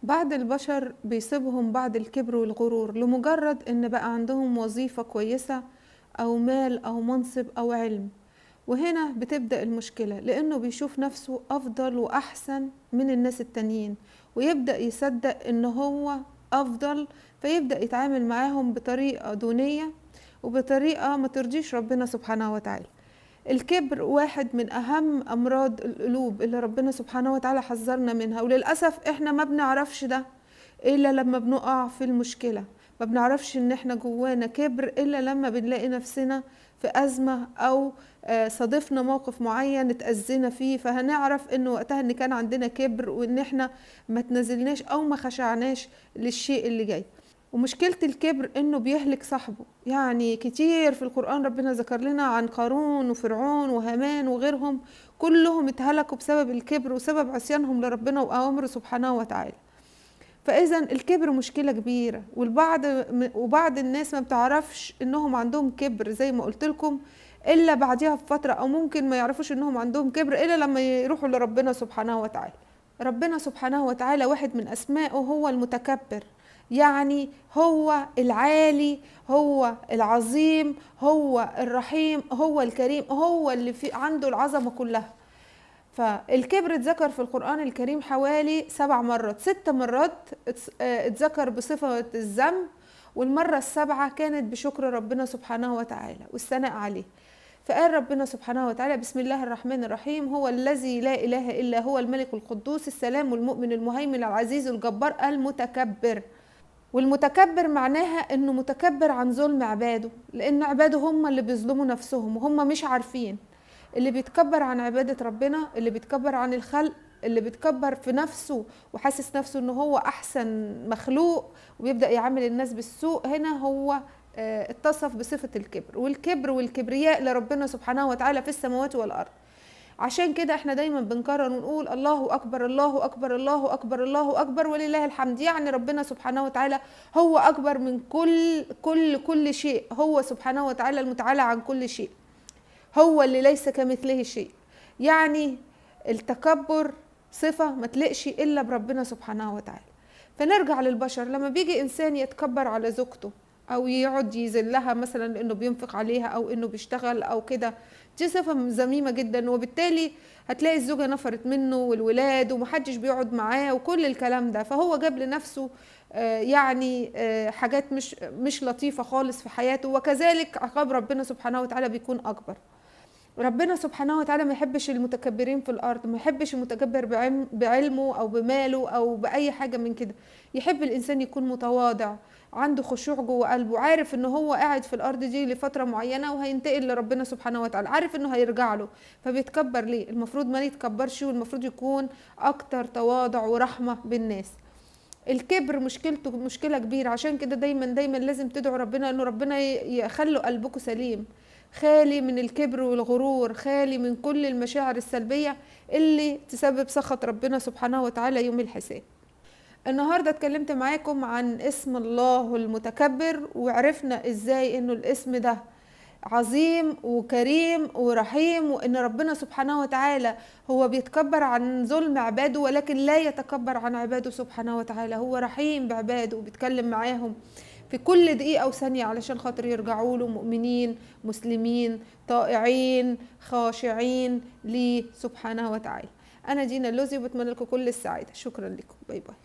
بعض البشر بيصيبهم بعض الكبر والغرور لمجرد ان بقى عندهم وظيفة كويسة او مال او منصب او علم. وهنا بتبدأ المشكلة لانه بيشوف نفسه افضل واحسن من الناس التانيين، ويبدأ يصدق ان هو افضل، فيبدأ يتعامل معاهم بطريقة دونية وبطريقة ما ترضيش ربنا سبحانه وتعالى. الكبر واحد من أهم أمراض القلوب اللي ربنا سبحانه وتعالى حذرنا منها، وللأسف إحنا ما بنعرفش ده إلا لما بنقع في المشكلة. ما بنعرفش إن إحنا جوانا كبر إلا لما بنلاقي نفسنا في أزمة أو صادفنا موقف معين اتأذينا فيه، فهنعرف إن وقتها إن كان عندنا كبر وإن إحنا ما تنزلناش أو ما خشعناش للشيء اللي جاي. ومشكلة الكبر انه بيهلك صاحبه، يعني كتير في القرآن ربنا ذكر لنا عن قارون وفرعون وهامان وغيرهم، كلهم اتهلكوا بسبب الكبر وسبب عصيانهم لربنا وأوامره سبحانه وتعالى. فإذا الكبر مشكلة كبيرة، وبعض الناس ما بتعرفش انهم عندهم كبر زي ما قلت لكم إلا بعدها بفترة، أو ممكن ما يعرفوش انهم عندهم كبر إلا لما يروحوا لربنا سبحانه وتعالى. ربنا سبحانه وتعالى واحد من أسمائه هو المتكبر، يعني هو العالي، هو العظيم، هو الرحيم، هو الكريم، هو اللي في عنده العظمة كلها. فالكبر اتذكر في القرآن الكريم حوالي 7 مرات، 6 مرات اتذكر بصفة الذم، والمرة السابعة كانت بشكر ربنا سبحانه وتعالى والثناء عليه. فقال ربنا سبحانه وتعالى: بسم الله الرحمن الرحيم، هو الذي لا إله إلا هو الملك القدوس السلام المؤمن المهيمن العزيز الجبار المتكبر. والمتكبر معناها انه متكبر عن ظلم عباده، لان عباده هم اللي بيظلموا نفسهم وهم مش عارفين. اللي بيتكبر عن عبادة ربنا، اللي بيتكبر عن الخلق، اللي بيتكبر في نفسه وحاسس نفسه انه هو احسن مخلوق وبيبدأ يعامل الناس بالسوء، هنا هو اتصف بصفة الكبر. والكبر والكبرياء لربنا سبحانه وتعالى في السماوات والأرض. عشان كده احنا دايما بنكرر ونقول الله أكبر الله أكبر الله أكبر الله أكبر ولله الحمد. يعني ربنا سبحانه وتعالى هو أكبر من كل شيء، هو سبحانه وتعالى المتعالى عن كل شيء، هو اللي ليس كمثله شيء. يعني التكبر صفة ما تلقش إلا بربنا سبحانه وتعالى. فنرجع للبشر، لما بيجي إنسان يتكبر على زوجته أو يقعد يذلها مثلا لأنه بينفق عليها أو إنه بيشتغل أو كده، دي صفة ذميمة جدا، وبالتالي هتلاقي الزوجة نفرت منه والولاد ومحدش بيقعد معاه وكل الكلام ده. فهو جاب لنفسه يعني حاجات مش لطيفة خالص في حياته، وكذلك عقاب ربنا سبحانه وتعالى بيكون أكبر. ربنا سبحانه وتعالى ما يحبش المتكبرين في الأرض، ما يحبش المتكبر بعلمه أو بماله أو بأي حاجة من كده. يحب الإنسان يكون متواضع، عنده خشوع جوه قلبه، عارف إنه هو قاعد في الأرض دي لفترة معينة وهينتقل لربنا سبحانه وتعالى، عارف إنه هيرجع له. فبيتكبر ليه؟ المفروض ما يتكبرش، والمفروض يكون أكتر تواضع ورحمة بالناس. الكبر مشكلته مشكلة كبيرة، عشان كده دايما لازم تدعو ربنا انه ربنا يخلي قلبكم سليم، خالي من الكبر والغرور، خالي من كل المشاعر السلبية اللي تسبب سخط ربنا سبحانه وتعالى يوم الحساب. النهاردة اتكلمت معاكم عن اسم الله المتكبر، وعرفنا ازاي انه الاسم ده عظيم وكريم ورحيم، وان ربنا سبحانه وتعالى هو بيتكبر عن ظلم عباده ولكن لا يتكبر عن عباده سبحانه وتعالى. هو رحيم بعباده وبيتكلم معاهم في كل دقيقة وثانية علشان خاطر يرجعوا له مؤمنين مسلمين طائعين خاشعين ليه سبحانه وتعالى. أنا دينا اللوزي وبتمنى لكم كل السعادة. شكرا لكم، باي باي.